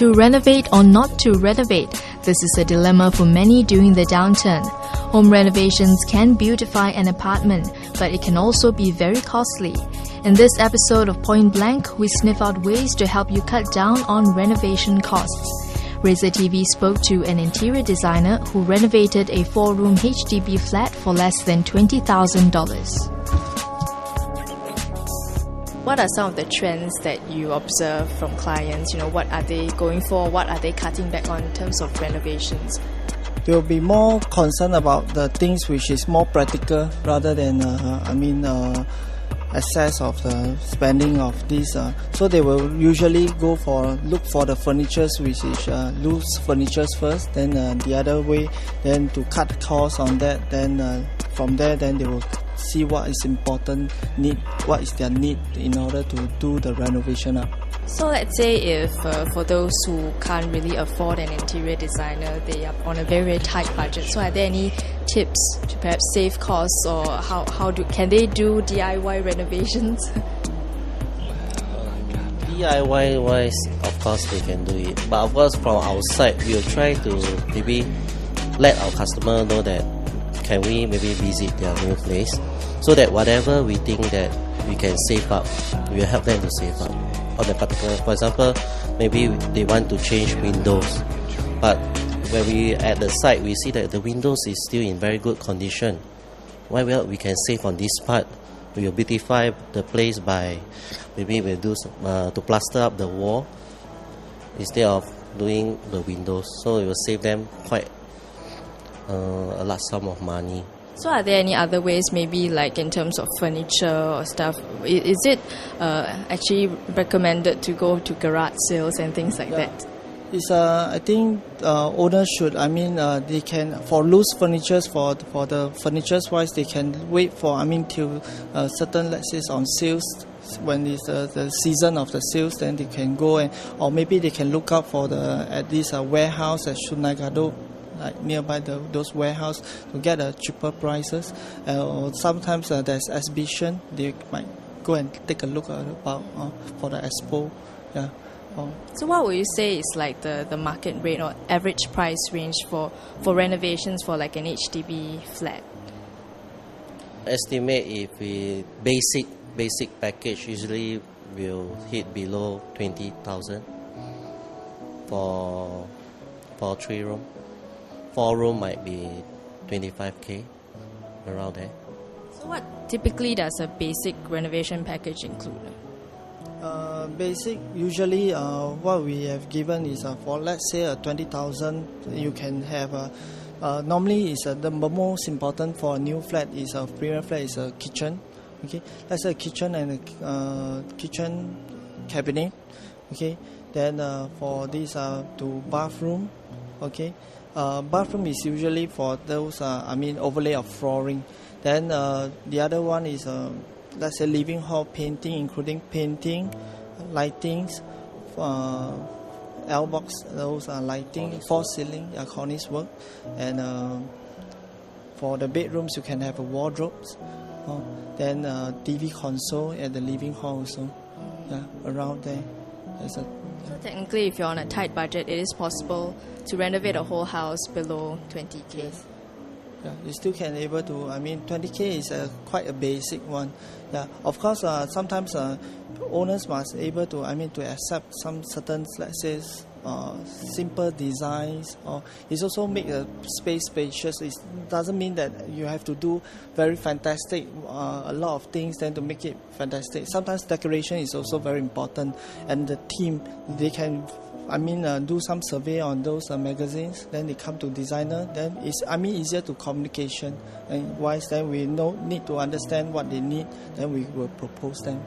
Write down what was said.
To renovate or not to renovate? This is a dilemma for many during the downturn. Home renovations can beautify an apartment, but it can also be very costly. In this episode of Point Blank, we sniff out ways to help you cut down on renovation costs. RazorTV spoke to an interior designer who renovated a 4-room HDB flat for less than $20,000. What are some of the trends that you observe from clients? What are they going for? What are they cutting back on in terms of renovations? They'll be more concerned about the things which is more practical rather than, excess of the spending of this. So they will usually look for the furnitures which is loose furnitures first, then the other way, then to cut costs on that. Then from there, then they will see what is important, what is their need in order to do the renovation up. So let's say if for those who can't really afford an interior designer, they are on a very, very tight budget. So are there any tips to perhaps save costs, or can they do DIY renovations? DIY wise, of course they can do it. But of course from our side, we'll try to maybe let our customer know that can we maybe visit their new place, so that whatever we think that we can save up, we will help them to save up on the particular. For example, maybe they want to change windows, but when we at the site we see that the windows is still in very good condition. Well, we can save on this part. We will beautify the place by maybe we'll do to plaster up the wall instead of doing the windows, so it will save them quite a large sum of money. So are there any other ways, maybe like in terms of furniture or stuff? Is it actually recommended to go to garage sales and things like that? It's I think owners should, they can, for loose furnitures, for the furnitures wise, they can wait for, till certain, let's say, on sales. When it's the season of the sales, then they can go, or maybe they can look up for at this warehouse at Sunagado, like nearby those warehouse, to get cheaper prices. Or sometimes there's exhibition, they might go and take a look about for the expo. Yeah. So what would you say is like the market rate or average price range for renovations for like an HDB flat? Estimate if we basic package usually will hit below 20,000 for 3-room. 4-room might be 25K, around there. So what typically does a basic renovation package include? Basic, usually what we have given is for, let's say, 20,000, you can have normally is the most important for a new flat is a premium flat is a kitchen. Okay, let's say a kitchen and a kitchen cabinet. Okay, then for this to bathroom. Okay, bathroom is usually for those overlay of flooring. Then the other one is let's say living hall painting, including painting, lightings, L-box, those are lighting, false ceiling, cornice work, and for the bedrooms you can have wardrobes. Then TV console at the living hall also. Yeah, around there. So technically, if you're on a tight budget, it is possible to renovate a whole house below 20K. Yes. Yeah, you still can able to. 20K is quite a basic one. Yeah, of course. Sometimes owners must able to. To accept some certain, let's say, simple designs, or it's also make a space spacious. It doesn't mean that you have to do very fantastic, a lot of things then to make it fantastic. Sometimes decoration is also very important, and the team, they can do some survey on those magazines, then they come to designer, then it's easier to communication, and wise then we need to understand what they need, then we will propose them.